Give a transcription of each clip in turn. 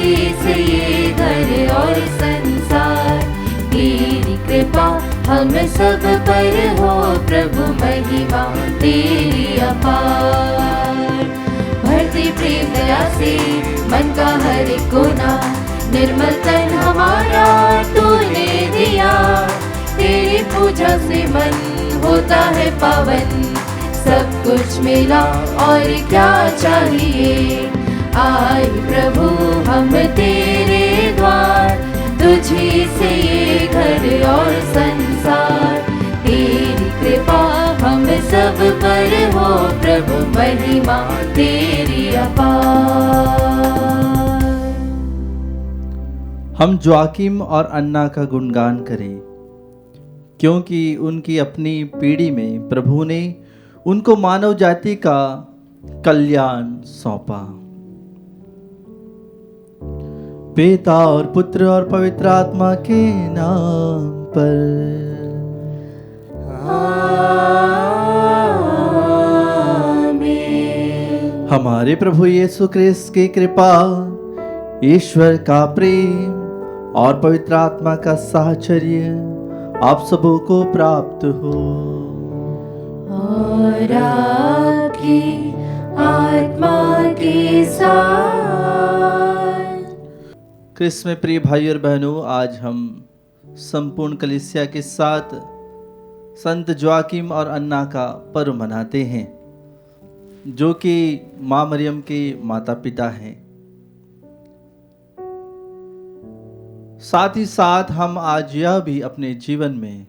तुझी से ये घर और संसार। तेरी कृपा हम सब पर हो प्रभु, महिमा तेरी अपार। भरती प्रेम दया से मन का हर एक कोना, निर्मल तन हमारा तूने दिया। तेरी पूजा से मन होता है पावन, सब कुछ मिला और क्या चाहिए। आए प्रभु हम तेरे द्वार, तुझी से ये घर और संसार। तेरी कृपा हम सब पर हो प्रभु, महिमा तेरी अपार। हम जोआकिम और अन्ना का गुणगान करें, क्योंकि उनकी अपनी पीढ़ी में प्रभु ने उनको मानव जाति का कल्याण सौंपा। पिता और पुत्र और पवित्र आत्मा के नाम पर आमीन। हमारे प्रभु यीशु क्रिस्त की कृपा, ईश्वर का प्रेम और पवित्र आत्मा का साहचर्य आप सबों को प्राप्त हो। और आपकी आत्मा के साथ। क्रिस्त में प्रिय भाई और बहनों, आज हम संपूर्ण कलीसिया के साथ संत जोआकिम और अन्ना का पर्व मनाते हैं, जो कि माँ मरियम के माता पिता हैं। साथ ही साथ हम आज यह भी अपने जीवन में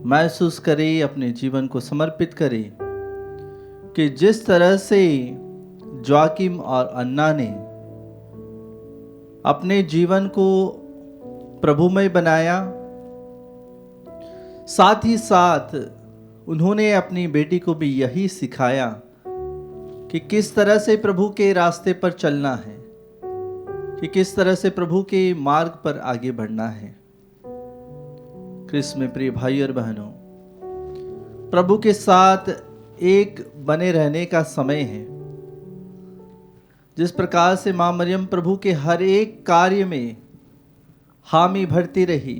महसूस करें, अपने जीवन को समर्पित करें कि जिस तरह से जोआकिम और अन्ना ने अपने जीवन को प्रभुमय बनाया, साथ ही साथ उन्होंने अपनी बेटी को भी यही सिखाया कि किस तरह से प्रभु के रास्ते पर चलना है, कि किस तरह से प्रभु के मार्ग पर आगे बढ़ना है। क्रिस्त में प्रिय भाई और बहनों, प्रभु के साथ एक बने रहने का समय है। जिस प्रकार से मां मरियम प्रभु के हर एक कार्य में हामी भरती रही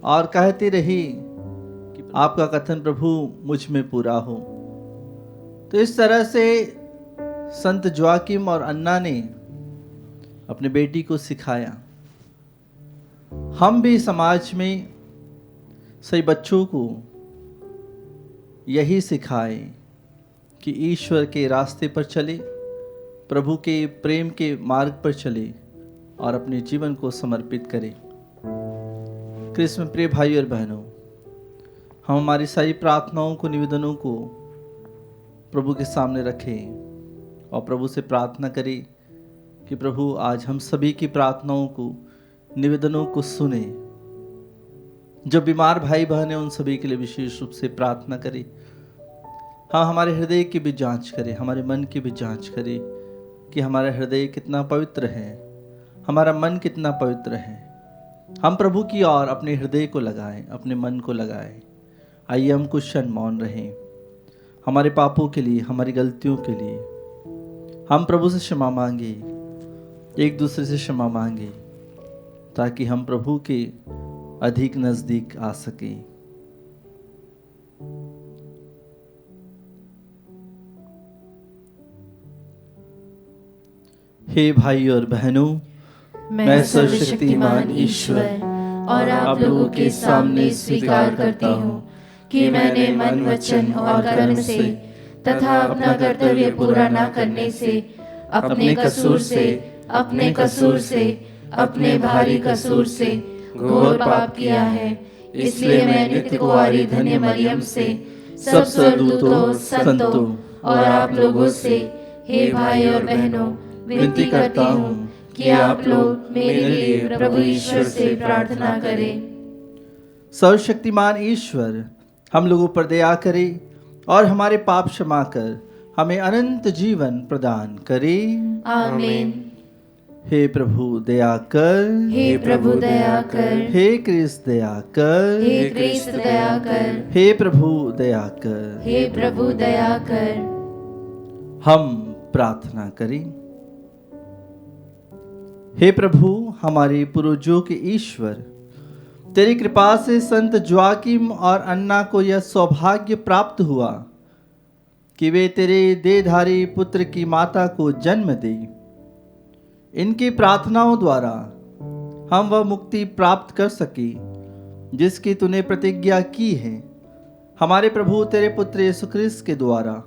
और कहती रही कि आपका कथन प्रभु मुझ में पूरा हो, तो इस तरह से संत जोआकिम और अन्ना ने अपने बेटी को सिखाया। हम भी समाज में सही बच्चों को यही सिखाएं कि ईश्वर के रास्ते पर चले, प्रभु के प्रेम के मार्ग पर चले और अपने जीवन को समर्पित करें। क्रिस्त में प्रिय भाई और बहनों, हम हमारी सारी प्रार्थनाओं को, निवेदनों को प्रभु के सामने रखें और प्रभु से प्रार्थना करें कि प्रभु आज हम सभी की प्रार्थनाओं को, निवेदनों को सुने। जो बीमार भाई बहन हैं उन सभी के लिए विशेष रूप से प्रार्थना करें। हाँ, हमारे हृदय की भी जांच करें, हमारे मन की भी जांच करें कि हमारा हृदय कितना पवित्र है, हमारा मन कितना पवित्र है। हम प्रभु की ओर अपने हृदय को लगाएं, अपने मन को लगाएं। आइए हम कुछ क्षण मौन रहें, हमारे पापों के लिए, हमारी गलतियों के लिए हम प्रभु से क्षमा मांगे, एक दूसरे से क्षमा मांगे, ताकि हम प्रभु के अधिक नजदीक आ सके। हे भाई और बहनों, मैं सर्वशक्तिमान ईश्वर और आप लोगों के सामने स्वीकार करती हूँ कि मैंने मन, वचन और कर्म से तथा अपना कर्तव्य पूरा न करने से, अपने कसूर से, अपने भारी कसूर से घोर पाप किया है। इसलिए मैं नित्य कुंवारी धन्य मरियम से, सब स्वर्गदूतों, संतों और आप लोगों से, हे भाई और बहनों, विनती करता हूँ कि आप लोग मेरे लिए प्रभु ईश्वर से प्रार्थना करें। सर्वशक्तिमान ईश्वर हम लोगों पर दया करे और हमारे पाप क्षमा कर हमें अनंत जीवन प्रदान करे। आमीन। हे प्रभु दया कर, हे प्रभु दया कर, हे क्रिस्त दया कर, हे क्रिस्त दया कर, हे प्रभु दया कर, हे प्रभु दया कर। हम प्रार्थना करें। हे प्रभु, हमारे पूर्वजों के ईश्वर, तेरी कृपा से संत जोआकिम और अन्ना को यह सौभाग्य प्राप्त हुआ कि वे तेरे देहधारी पुत्र की माता को जन्म दे। इनकी प्रार्थनाओं द्वारा हम वह मुक्ति प्राप्त कर सके जिसकी तूने प्रतिज्ञा की है, हमारे प्रभु तेरे पुत्र यीशु ख्रिस्त के द्वारा,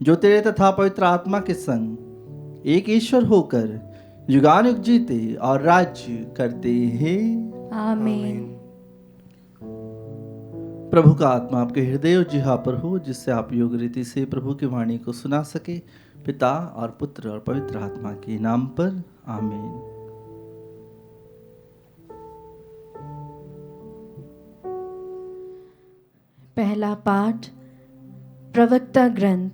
जो तेरे तथा पवित्र आत्मा के संग एक ईश्वर होकर युगानुयुग जीते और राज्य करते हैं। आमीन। प्रभु का आत्मा आपके हृदय और जिह्वा पर हो, जिससे आप योग्य रीति से प्रभु की वाणी को सुना सके। पिता और पुत्र और पवित्र आत्मा के नाम पर आमीन। पहला पाठ प्रवक्ता ग्रंथ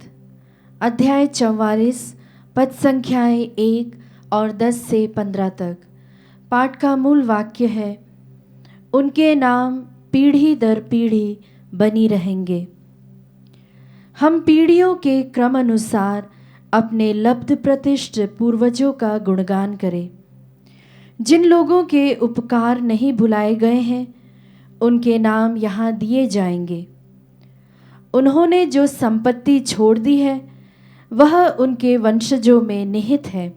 अध्याय 44 पद संख्याएं 1 और 10 से 15 तक। पाठ का मूल वाक्य है, उनके नाम पीढ़ी दर पीढ़ी बनी रहेंगे। हम पीढ़ियों के क्रम अनुसार अपने लब्ध प्रतिष्ठ पूर्वजों का गुणगान करें। जिन लोगों के उपकार नहीं भुलाए गए हैं, उनके नाम यहाँ दिए जाएंगे। उन्होंने जो संपत्ति छोड़ दी है, वह उनके वंशजों में निहित है।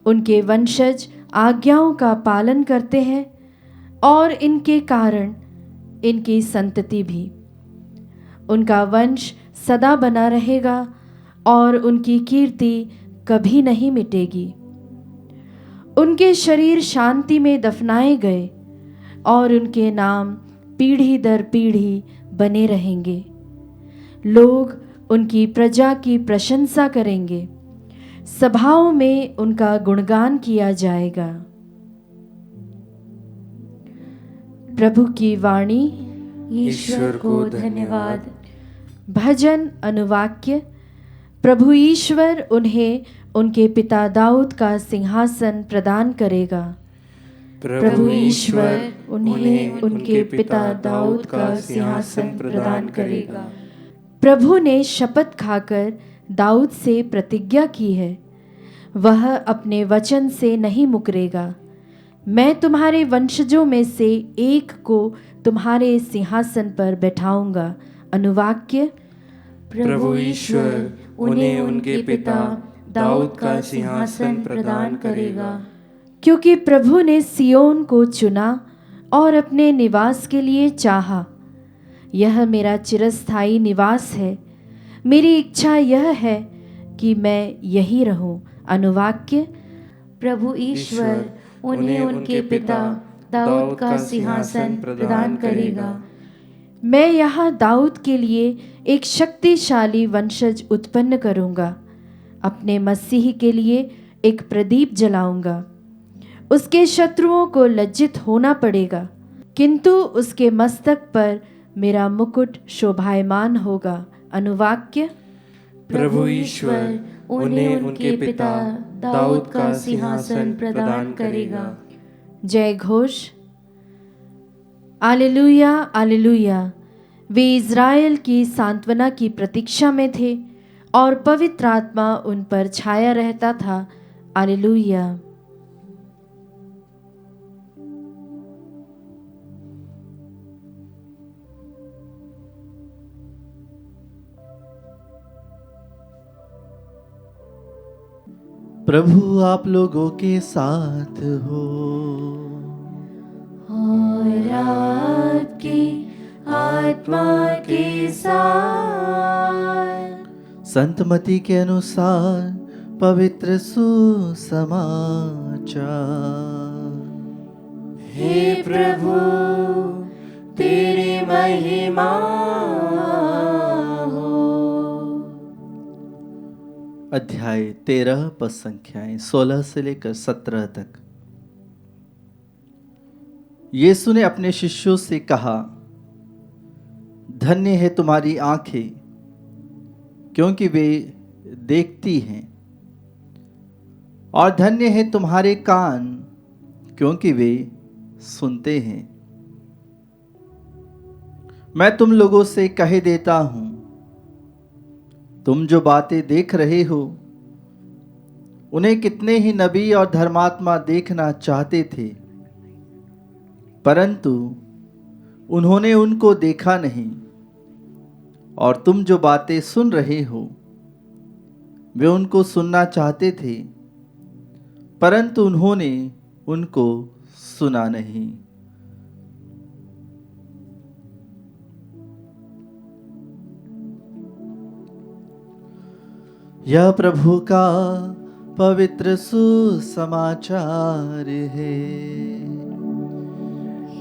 उनके वंशज आज्ञाओं का पालन करते हैं और इनके कारण इनकी संतति भी। उनका वंश सदा बना रहेगा और उनकी कीर्ति कभी नहीं मिटेगी। उनके शरीर शांति में दफनाए गए और उनके नाम पीढ़ी दर पीढ़ी बने रहेंगे। लोग उनकी प्रजा की प्रशंसा करेंगे, सभाओं में उनका गुणगान किया जाएगा। प्रभु की वाणी। ईश्वर को धन्यवाद। भजन अनुवाक्य। प्रभु ईश्वर उन्हें उनके पिता दाऊद का सिंहासन प्रदान करेगा। प्रभु ईश्वर उन्हें उनके पिता दाऊद का सिंहासन प्रदान करेगा। प्रभु ने शपथ खाकर दाऊद से प्रतिज्ञा की है, वह अपने वचन से नहीं मुकरेगा। मैं तुम्हारे वंशजों में से एक को तुम्हारे सिंहासन पर बैठाऊंगा। अनुवाक्य। प्रभु ईश्वर उन्हें उनके पिता दाऊद का सिंहासन प्रदान करेगा। क्योंकि प्रभु ने सियोन को चुना और अपने निवास के लिए चाहा। यह मेरा चिरस्थायी निवास है। मेरी इच्छा यह है कि मैं यही रहूं। अनुवाक्य। प्रभु ईश्वर उन्हें उनके पिता दाऊद का सिंहासन प्रदान करेगा। मैं यहाँ दाऊद के लिए एक शक्तिशाली वंशज उत्पन्न करूँगा। अपने मसीह के लिए एक प्रदीप जलाऊंगा। उसके शत्रुओं को लज्जित होना पड़ेगा, किंतु उसके मस्तक पर मेरा मुकुट शोभायमान होगा। अनुवाक्य। प्रभु ईश्वर उन्हें उनके पिता दाऊद का सिंहासन प्रदान करेगा। जय घोष। आलेलुया आलेलुया। वे इज़राइल की सांत्वना की प्रतीक्षा में थे और पवित्र आत्मा उन पर छाया रहता था। आलेलुया। प्रभु आप लोगों के साथ हो और आपकी आत्मा के साथ। संत मती के अनुसार पवित्र सुसमाचार। हे प्रभु तेरी महिमा हो। अध्याय 13 पद संख्याएं 16 से लेकर 17 तक। यीशु ने अपने शिष्यों से कहा, धन्य है तुम्हारी आंखें, क्योंकि वे देखती हैं, और धन्य है तुम्हारे कान, क्योंकि वे सुनते हैं। मैं तुम लोगों से कह देता हूं, तुम जो बातें देख रहे हो उन्हें कितने ही नबी और धर्मात्मा देखना चाहते थे, परंतु उन्होंने उनको देखा नहीं। और तुम जो बातें सुन रहे हो वे उनको सुनना चाहते थे, परंतु उन्होंने उनको सुना नहीं। यह प्रभु का पवित्र सुसमाचार है।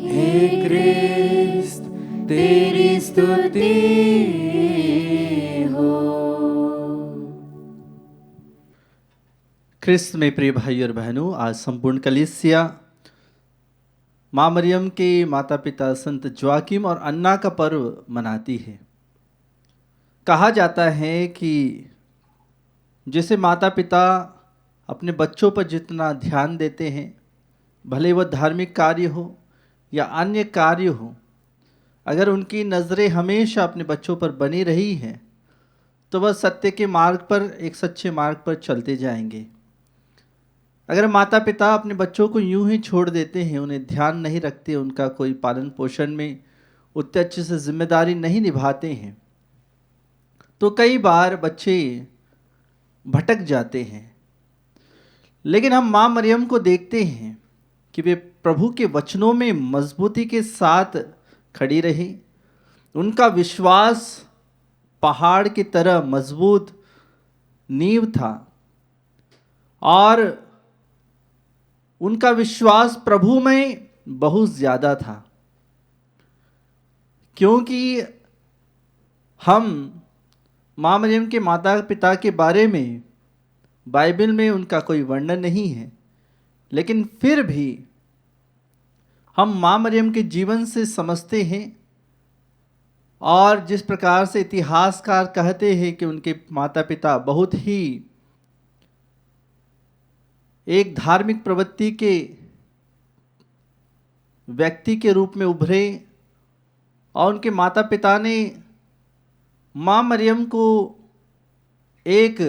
हे क्रिस्त तेरी स्तुति हो। क्रिस्त में प्रिय भाई और बहनों, आज संपूर्ण कलीसिया माँ मरियम के माता पिता संत जोआकिम और अन्ना का पर्व मनाती है। कहा जाता है कि जैसे माता पिता अपने बच्चों पर जितना ध्यान देते हैं, भले वह धार्मिक कार्य हो या अन्य कार्य हो, अगर उनकी नज़रें हमेशा अपने बच्चों पर बनी रही हैं तो वह सत्य के मार्ग पर, एक सच्चे मार्ग पर चलते जाएंगे। अगर माता पिता अपने बच्चों को यूं ही छोड़ देते हैं, उन्हें ध्यान नहीं रखते, उनका कोई पालन पोषण में उतने अच्छे से जिम्मेदारी नहीं निभाते हैं, तो कई बार बच्चे भटक जाते हैं। लेकिन हम माँ मरियम को देखते हैं कि वे प्रभु के वचनों में मजबूती के साथ खड़ी रही। उनका विश्वास पहाड़ की तरह मजबूत नींव था और उनका विश्वास प्रभु में बहुत ज़्यादा था, क्योंकि हम माँ मरियम के माता पिता के बारे में बाइबल में उनका कोई वर्णन नहीं है, लेकिन फिर भी हम माँ मरियम के जीवन से समझते हैं और जिस प्रकार से इतिहासकार कहते हैं कि उनके माता पिता बहुत ही एक धार्मिक प्रवृत्ति के व्यक्ति के रूप में उभरे और उनके माता पिता ने माँ मरियम को एक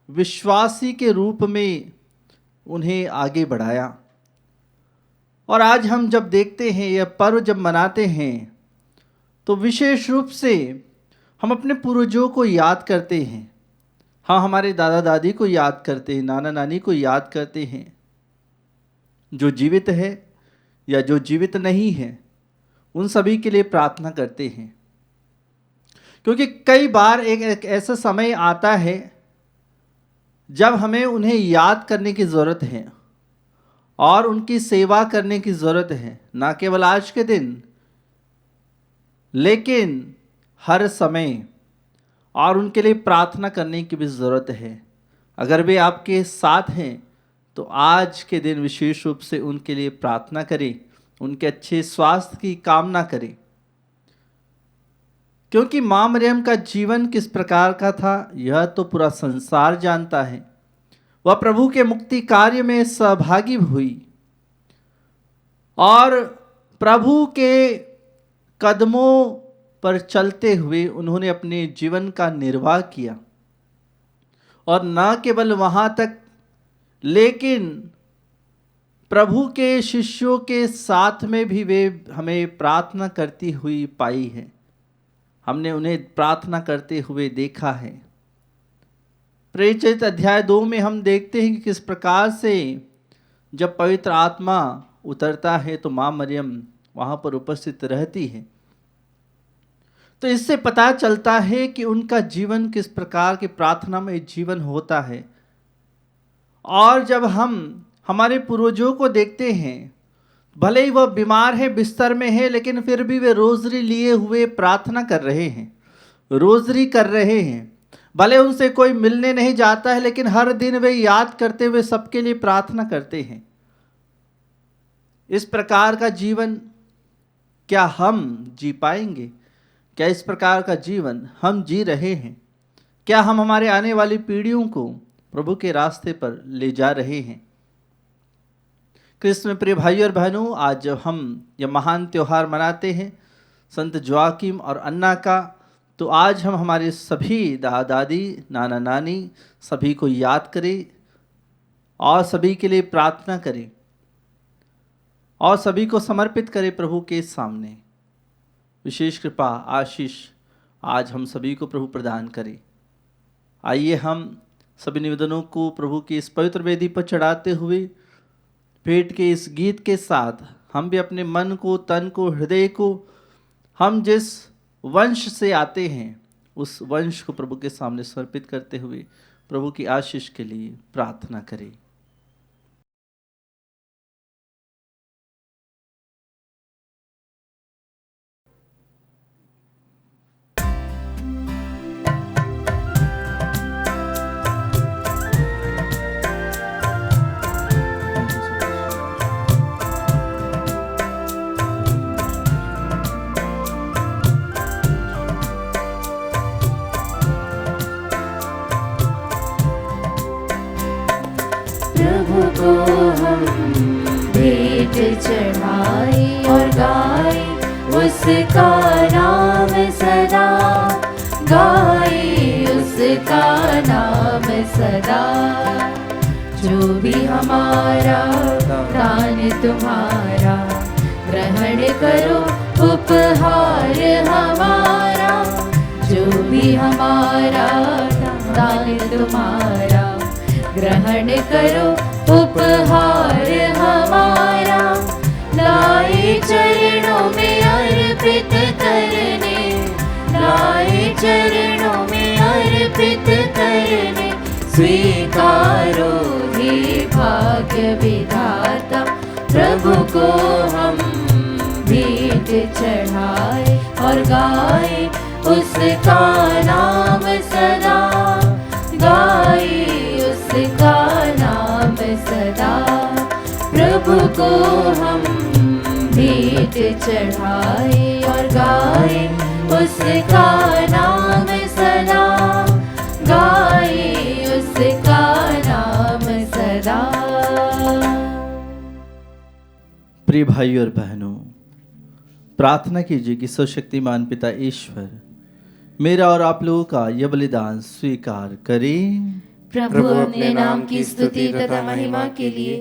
विश्वासी के रूप में उन्हें आगे बढ़ाया। और आज हम जब देखते हैं, यह पर्व जब मनाते हैं, तो विशेष रूप से हम अपने पूर्वजों को याद करते हैं। हाँ, हमारे दादा दादी को याद करते हैं, नाना नानी को याद करते हैं, जो जीवित है या जो जीवित नहीं है, उन सभी के लिए प्रार्थना करते हैं। क्योंकि कई बार एक ऐसा समय आता है जब हमें उन्हें याद करने की ज़रूरत है और उनकी सेवा करने की ज़रूरत है, ना केवल आज के दिन लेकिन हर समय, और उनके लिए प्रार्थना करने की भी ज़रूरत है। अगर वे आपके साथ हैं तो आज के दिन विशेष रूप से उनके लिए प्रार्थना करें, उनके अच्छे स्वास्थ्य की कामना करें। क्योंकि माँ मरियम का जीवन किस प्रकार का था यह तो पूरा संसार जानता है। वह प्रभु के मुक्ति कार्य में सहभागी हुई और प्रभु के कदमों पर चलते हुए उन्होंने अपने जीवन का निर्वाह किया। और न केवल वहाँ तक, लेकिन प्रभु के शिष्यों के साथ में भी वे हमें प्रार्थना करती हुई पाई है। हमने उन्हें प्रार्थना करते हुए देखा है। प्रेरित अध्याय 2 में हम देखते हैं कि किस प्रकार से जब पवित्र आत्मा उतरता है तो माँ मरियम वहाँ पर उपस्थित रहती है। तो इससे पता चलता है कि उनका जीवन किस प्रकार की प्रार्थना में जीवन होता है। और जब हम हमारे पूर्वजों को देखते हैं, भले ही वह बीमार है, बिस्तर में है, लेकिन फिर भी वे रोजरी लिए हुए प्रार्थना कर रहे हैं, रोजरी कर रहे हैं। भले उनसे कोई मिलने नहीं जाता है, लेकिन हर दिन वे याद करते हुए सबके लिए प्रार्थना करते हैं। इस प्रकार का जीवन क्या हम जी पाएंगे? क्या इस प्रकार का जीवन हम जी रहे हैं? क्या हम हमारे आने वाली पीढ़ियों को प्रभु के रास्ते पर ले जा रहे हैं? क्रिस्त में प्रिय भाइयों और बहनों, आज जब हम यह महान त्यौहार मनाते हैं संत जोआकिम और अन्ना का, तो आज हम हमारे सभी दादा दादी, नाना नानी सभी को याद करें और सभी के लिए प्रार्थना करें और सभी को समर्पित करें प्रभु के सामने। विशेष कृपा आशीष आज हम सभी को प्रभु प्रदान करे। आइए हम सभी निवेदनों को प्रभु की इस पवित्र वेदी पर चढ़ाते हुए भेंट के इस गीत के साथ हम भी अपने मन को, तन को, हृदय को, हम जिस वंश से आते हैं उस वंश को प्रभु के सामने समर्पित करते हुए प्रभु की आशीष के लिए प्रार्थना करें। प्रभु को हम भेंट चढ़ाए और गाए उसका नाम सदा, गाए उसका नाम सदा। जो भी हमारा दान तुम्हारा, ग्रहण करो उपहार हमारा। जो भी हमारा दान तुम्हारा, ग्रहण करो उपहार हमारा। लाए चरणों में अर्पित करने, लाए चरणों में अर्पित करने। स्वीकारो हे भाग्य विधाता, प्रभु को हम भेंट चढ़ाए और गाए उसका नाम सदा, गाए उसका नाम सदा। प्रभु को हम भेंट चढ़ाए और गाए उसका नाम सदा, गाए उसका नाम सदा। प्रिय भाई और बहनों, प्रार्थना कीजिए कि सर्वशक्तिमान पिता ईश्वर मेरा और आप लोगों का यह बलिदान स्वीकार करें। प्रभु अपने नाम की स्तुति तथा महिमा के लिए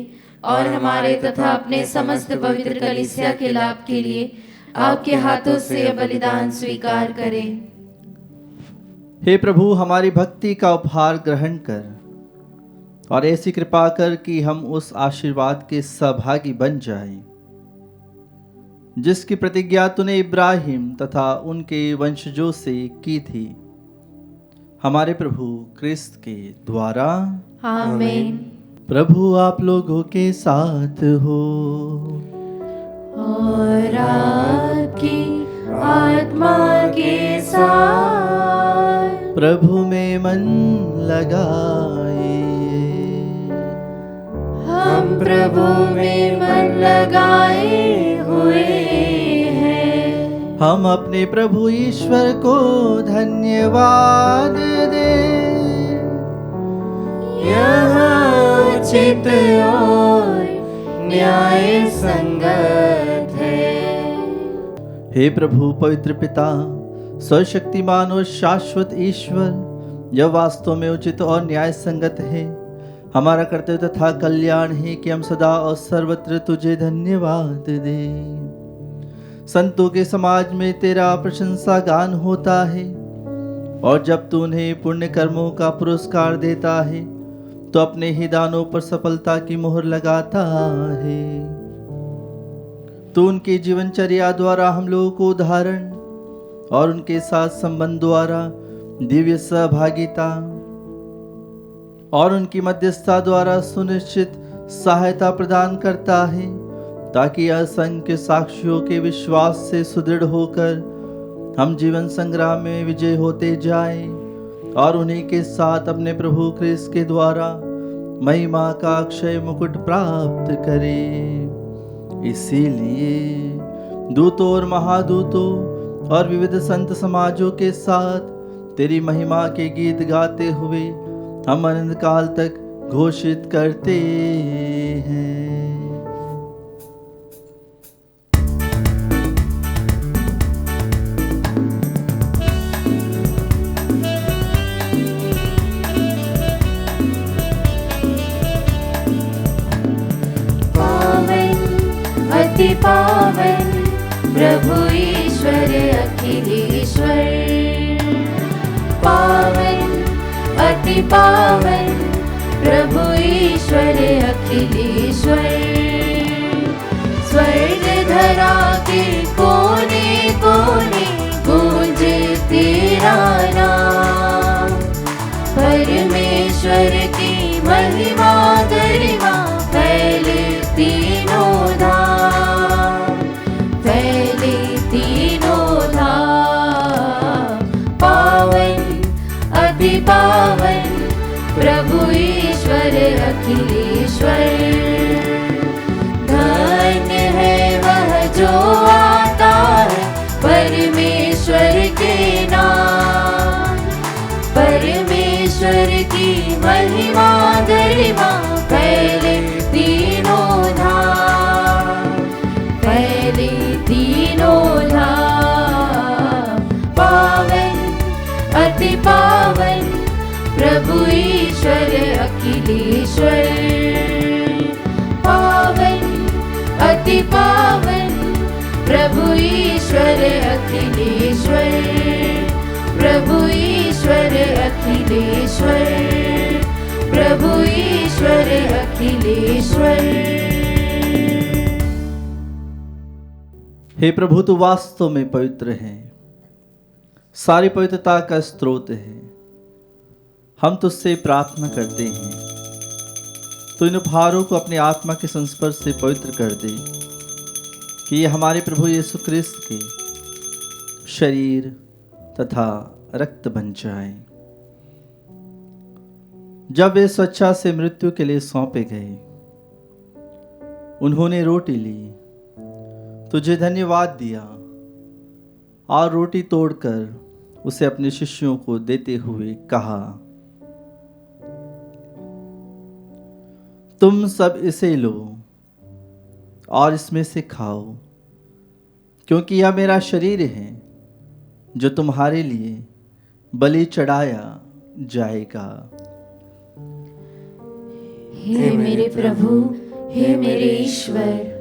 और हमारे तथा अपने समस्त पवित्र कलीसिया के लाभ के लिए आपके हाथों से यह बलिदान स्वीकार करें। हे प्रभु, हमारी भक्ति का उपहार ग्रहण कर और ऐसी कृपा कर कि हम उस आशीर्वाद के सहभागी बन जाएं जिसकी प्रतिज्ञा तूने इब्राहिम तथा उनके वंशजों से की थी, हमारे प्रभु क्रिस्त के द्वारा। आमीन। प्रभु आप लोगों के साथ हो और आपकी आत्मा के साथ। प्रभु में मन लगाए, हम प्रभु में मन लगाए हुए हैं। हम अपने प्रभु ईश्वर को धन्यवाद दें। यह उचित और न्याय संगत है। हे प्रभु पवित्र पिता, सर्वशक्तिमान और शाश्वत ईश्वर, यह वास्तव में उचित और न्याय संगत है, हमारा कर्तव्य तथा कल्याण है कि हम सदा और सर्वत्र तुझे धन्यवाद दें। संतों के समाज में तेरा प्रशंसा गान होता है और जब तू उन्हें पुण्य कर्मों का पुरस्कार देता है तो अपने ही दानों पर सफलता की मोहर लगाता है। तो उनकी जीवनचर्या द्वारा हम लोगों को उदाहरण और उनके साथ संबंध द्वारा दिव्य सहभागिता और उनकी मध्यस्थता द्वारा सुनिश्चित सहायता प्रदान करता है, ताकि असंख्य साक्षियों के विश्वास से सुदृढ़ होकर हम जीवन संग्राम में विजय होते जाएं और उन्हीं के साथ अपने प्रभु क्रिस्त के द्वारा महिमा का अक्षय मुकुट प्राप्त करें। इसीलिए दूतों और महादूतों और विविध संत समाजों के साथ तेरी महिमा के गीत गाते हुए हम अनंत काल तक घोषित करते हैं। अति पावन प्रभु ईश्वर अखिलेश्वर। पावन अति पावन प्रभु ईश्वर अखिलेश्वर। स्वर्ग धरा के कोने कोने गूंजे तेरा नाम। परमेश्वर की महिमा गरिमा फैले तीनों धाम, फैले तीनों धाम। पावन अति पावन प्रभु ईश्वर अखिलेश्वर। धन्य है वह जो आता है परमेश्वर के नाम। परमेश्वर की महिमा गरिमा फैले तीनों धाम, फैले तीनों धाम। पावन अति पावन प्रभु ईश्वर अखिलेश्वर। पावन अति पावन प्रभु ईश्वर अखिलेश्वर। प्रभु ईश्वर अखिलेश्वर। प्रभु ईश्वर अखिलेश्वर। हे प्रभु, तू वास्तव में पवित्र है, सारी पवित्रता का स्रोत है। हम तुझसे प्रार्थना करते हैं, तो इन उपहारों को अपनी आत्मा के संस्पर्श से पवित्र कर दे, कि ये हमारे प्रभु यीशु क्रिस्त के शरीर तथा रक्त बन जाए। जब वे स्वेच्छा से मृत्यु के लिए सौंपे गए, उन्होंने रोटी ली, तुझे धन्यवाद दिया और रोटी तोड़कर उसे अपने शिष्यों को देते हुए कहा, तुम सब इसे लो और इसमें से खाओ, क्योंकि यह मेरा शरीर है जो तुम्हारे लिए बलि चढ़ाया जाएगा। हे मेरे प्रभु, हे मेरे ईश्वर।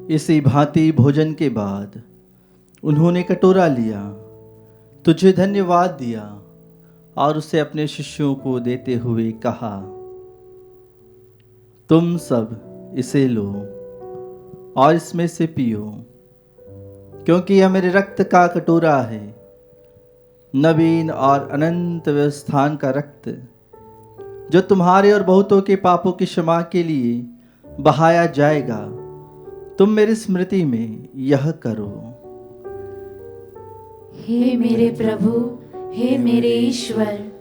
इसी भांति भोजन के बाद उन्होंने कटोरा लिया, तुझे धन्यवाद दिया और उसे अपने शिष्यों को देते हुए कहा, तुम सब इसे लो और इसमें से पियो, क्योंकि यह मेरे रक्त का कटोरा है, नवीन और अनंत व्यवस्थान का रक्त, जो तुम्हारे और बहुतों के पापों की क्षमा के लिए बहाया जाएगा। तुम मेरी स्मृति में यह करो। हे मेरे प्रभु, हे मेरे ईश्वर।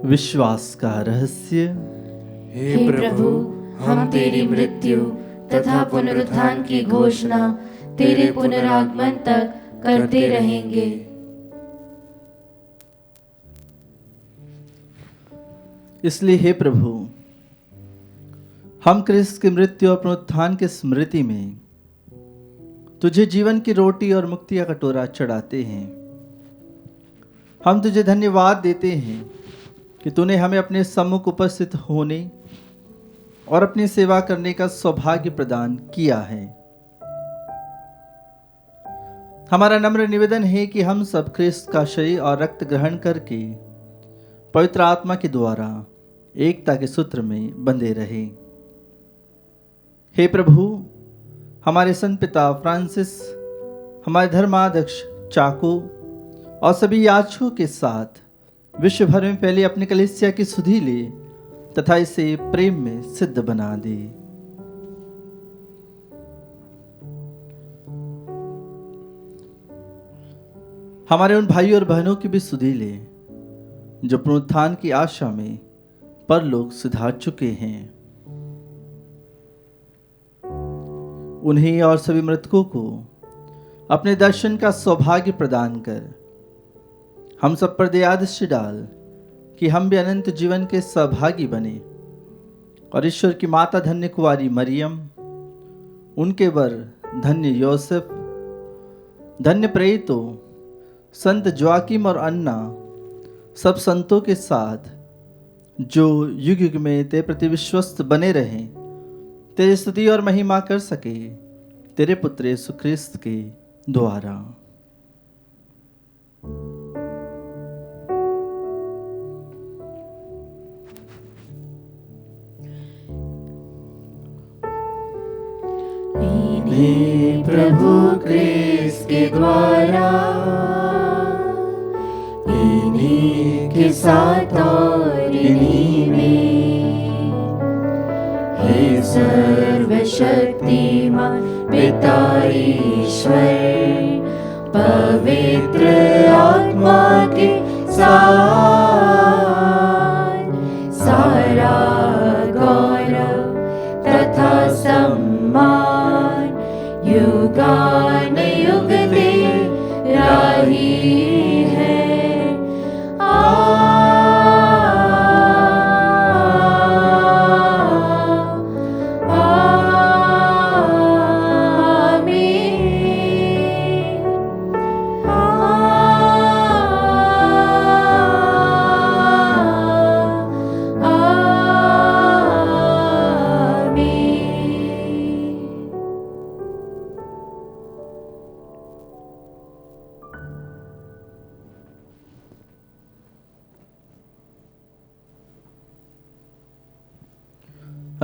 विश्वास का रहस्य। हे प्रभु, हम तेरी मृत्यु तथा पुनरुत्थान की घोषणा तेरे पुनरागमन तक करते रहेंगे। इसलिए हे प्रभु, हम क्रिस्त की मृत्यु और पुनरुत्थान की स्मृति में तुझे जीवन की रोटी और मुक्ति का कटोरा चढ़ाते हैं। हम तुझे धन्यवाद देते हैं कि तूने हमें अपने सम्मुख उपस्थित होने और अपनी सेवा करने का सौभाग्य प्रदान किया है। हमारा नम्र निवेदन है कि हम सब क्रिस्त का शरीर और रक्त ग्रहण करके पवित्र आत्मा के द्वारा एकता के सूत्र में बंधे रहे। हे प्रभु, हमारे संत पिता फ्रांसिस, हमारे धर्माध्यक्ष चाको और सभी याजकों के साथ विश्व भर में फैली अपनी कलीसिया की सुधि ले तथा इसे प्रेम में सिद्ध बना दे। हमारे उन भाइयों और बहनों की भी सुधि ले जो पुनरुत्थान की आशा में परलोक सिधार चुके हैं। उन्हें और सभी मृतकों को अपने दर्शन का सौभाग्य प्रदान कर हम सब पर दया दृष्टि डाल कि हम भी अनंत जीवन के सहभागी बने और ईश्वर की माता धन्य कुंवारी मरियम, उनके वर धन्य योसेफ, धन्य प्रेरितों, संत जोआकिम और अन्ना, सब संतों के साथ जो युग युग में तेरे प्रति विश्वस्त बने रहें, तेरी स्तुति और महिमा कर सके तेरे पुत्र यीशु ख्रिस्त के द्वारा। इन्हीं प्रभु क्रिस्त के द्वारा, इन्हीं के साथ और इन्हीं में, हे सर्वशक्तिमान पिता ईश्वर, पवित्र आत्मा के साथ सारा गौरव तथा सम्मान युगान युग तेरा ही है।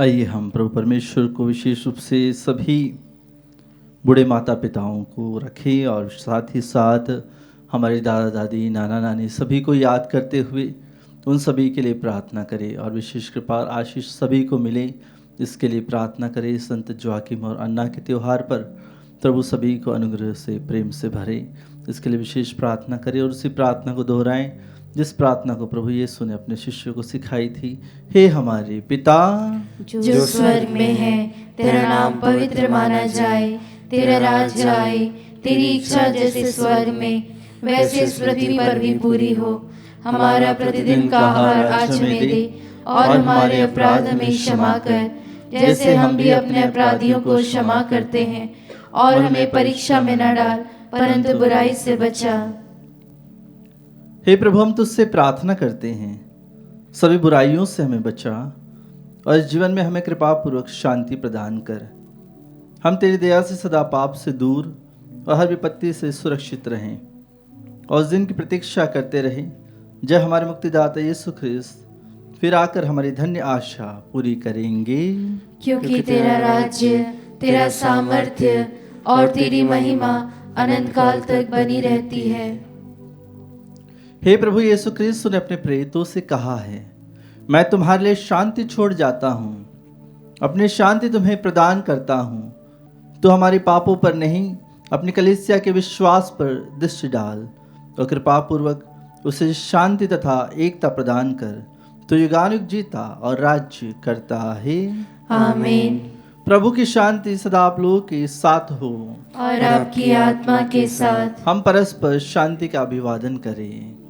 आइए हम प्रभु परमेश्वर को विशेष रूप से सभी बूढ़े माता पिताओं को रखें और साथ ही साथ हमारे दादा दादी, नाना नानी सभी को याद करते हुए उन सभी के लिए प्रार्थना करें और विशेष कृपा और आशीष सभी को मिले, इसके लिए प्रार्थना करें। संत जोआकिम और अन्ना के त्यौहार पर प्रभु सभी को अनुग्रह से, प्रेम से भरे, इसके लिए विशेष प्रार्थना करें और उसी प्रार्थना को दोहराएं जिस प्रार्थना को प्रभु यीशु ने अपने शिष्यों को सिखाई थी। हे हमारे पिता जो स्वर्ग में है, तेरा नाम पवित्र माना जाए, तेरा राज्य आए, तेरी इच्छा जैसे स्वर्ग में वैसे इस पृथ्वी पर भी पूरी हो। हमारा प्रतिदिन का आहार आज हमें दे और हमारे अपराध हमें क्षमा कर, जैसे हम भी अपने अपराधियों को क्षमा करते हैं, और हमें परीक्षा में न डाल परंतु बुराई से बचा। हे प्रभु, हम तुझसे प्रार्थना करते हैं, सभी बुराइयों से हमें बचा और इस जीवन में हमें कृपा पूर्वक शांति प्रदान कर। हम तेरी दया से सदा पाप से दूर और हर विपत्ति से सुरक्षित रहें और उस दिन की प्रतीक्षा करते रहें जब हमारे मुक्तिदाता यीशु ख्रिस्त फिर आकर हमारी धन्य आशा पूरी करेंगे। क्योंकि तेरा राज्य, तेरा सामर्थ्य और तेरी महिमा अनंत काल तक बनी रहती है। हे प्रभु यीशु ख्रिस्त ने अपने प्रेरितों से कहा है, मैं तुम्हारे लिए शांति छोड़ जाता हूँ, अपनी शांति तुम्हें प्रदान करता हूँ। तो हमारे पापों पर नहीं, अपनी कलीसिया के विश्वास पर दृष्टि डाल और कृपा पूर्वक उसे शांति तथा एकता प्रदान कर। तो युगानुयुग जीता और राज्य करता है। आमीन। प्रभु की शांति सदा आप लोगों के साथ हो और आपकी आत्मा के साथ। हम परस्पर शांति का अभिवादन करें।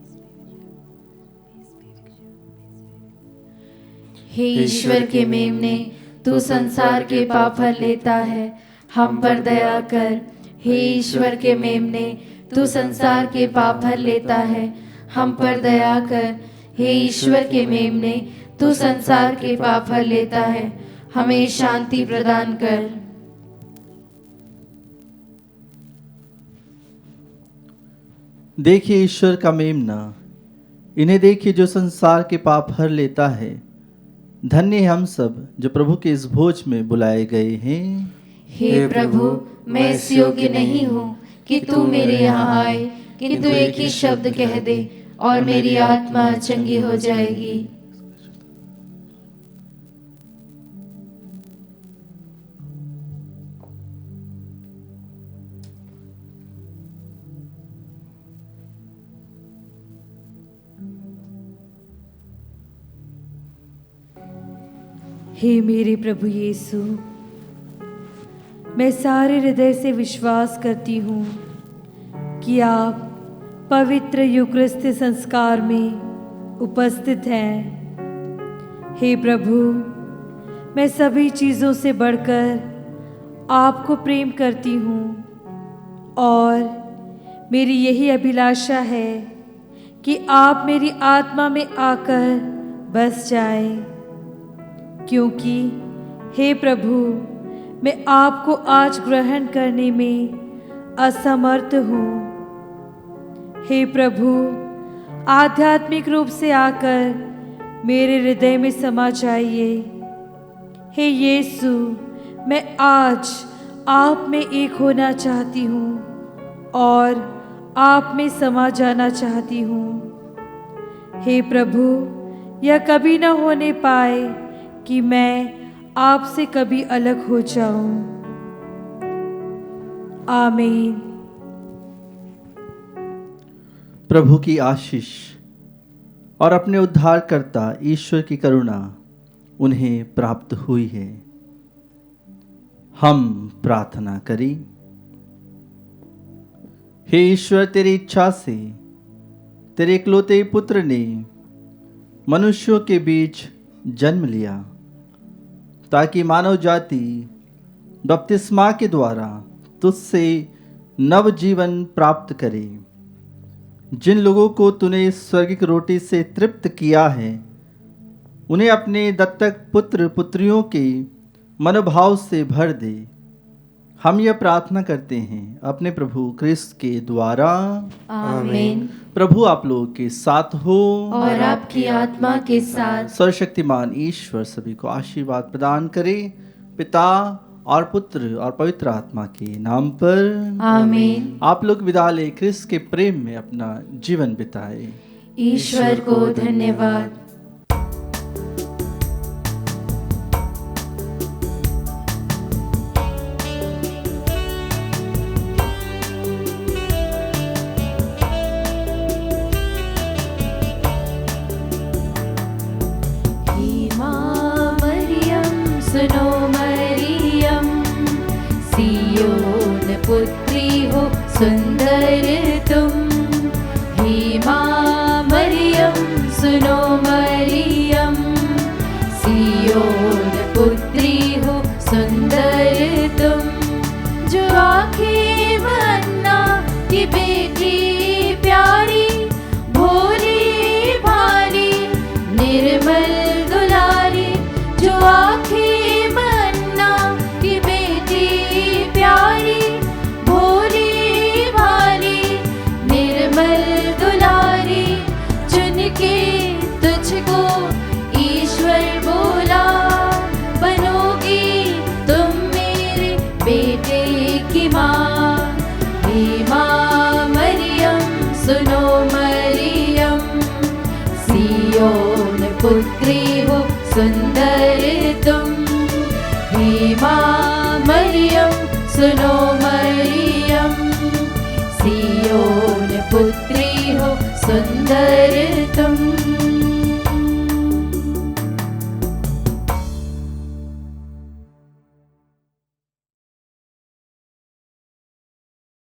हे ईश्वर के मेमने, तू संसार के पाप हर लेता है, हम पर दया कर। हे ईश्वर के मेमने, तू संसार के पाप हर लेता है, हम पर दया कर। हे ईश्वर के मेमने, तू संसार के पाप हर लेता है, हमें शांति प्रदान कर। देखिए ईश्वर का मेमना, इन्हें देखिए जो संसार के पाप हर लेता है। धन्य है हम सब जो प्रभु के इस भोज में बुलाए गए हैं। हे प्रभु, मैं इस योग्य नहीं हूँ कि तू मेरे यहाँ आए, किंतु एक ही शब्द कह दे और मेरी आत्मा चंगी हो जाएगी। हे मेरे प्रभु यीशु, मैं सारे हृदय से विश्वास करती हूँ कि आप पवित्र यूकरिस्ती संस्कार में उपस्थित हैं। हे प्रभु, मैं सभी चीज़ों से बढ़कर आपको प्रेम करती हूँ और मेरी यही अभिलाषा है कि आप मेरी आत्मा में आकर बस जाएं, क्योंकि हे प्रभु, मैं आपको आज ग्रहण करने में असमर्थ हूँ। हे प्रभु, आध्यात्मिक रूप से आकर मेरे हृदय में समा जाइए। हे यीशु, मैं आज आप में एक होना चाहती हूँ और आप में समा जाना चाहती हूँ। हे प्रभु, यह कभी न होने पाए कि मैं आपसे कभी अलग हो जाऊं। आमीन। प्रभु की आशीष और अपने उद्धारकर्ता ईश्वर की करुणा उन्हें प्राप्त हुई है। हम प्रार्थना करें। हे ईश्वर, तेरी इच्छा से तेरे इकलौते पुत्र ने मनुष्यों के बीच जन्म लिया ताकि मानव जाति बपतिस्मा के द्वारा तुझसे नव जीवन प्राप्त करे। जिन लोगों को तूने स्वर्गिक रोटी से तृप्त किया है, उन्हें अपने दत्तक पुत्र पुत्रियों के मनोभाव से भर दे। हम यह प्रार्थना करते हैं अपने प्रभु क्रिस्त के द्वारा। आमीन। प्रभु आप लोगों के साथ हो और आपकी आत्मा के साथ। सर्वशक्तिमान ईश्वर सभी को आशीर्वाद प्रदान करे, पिता और पुत्र और पवित्र आत्मा के नाम पर। आमीन। आप लोग विदा ले क्रिस्त के प्रेम में अपना जीवन बिताए। ईश्वर को धन्यवाद। सुनो मरियम, सियोन पुत्री हो सुंदर तुम। हे माँ मरियम, सुनो मरियम, सियोन पुत्री हो सुंदर तुम। जो आँखें मन्ना की बेटी प्यारी, भोली भाली निर्मल दुलारी। जो आँखें तुझको ईश्वर बोला, बनोगी तुम मेरे बेटे की माँ। हे माँ मरियम, सुनो मरियम, सियोन पुत्री हो सुंदर तुम। हे माँ मरियम, सुनो मरियम, सियोन पुत्री हो सुंदर तुम।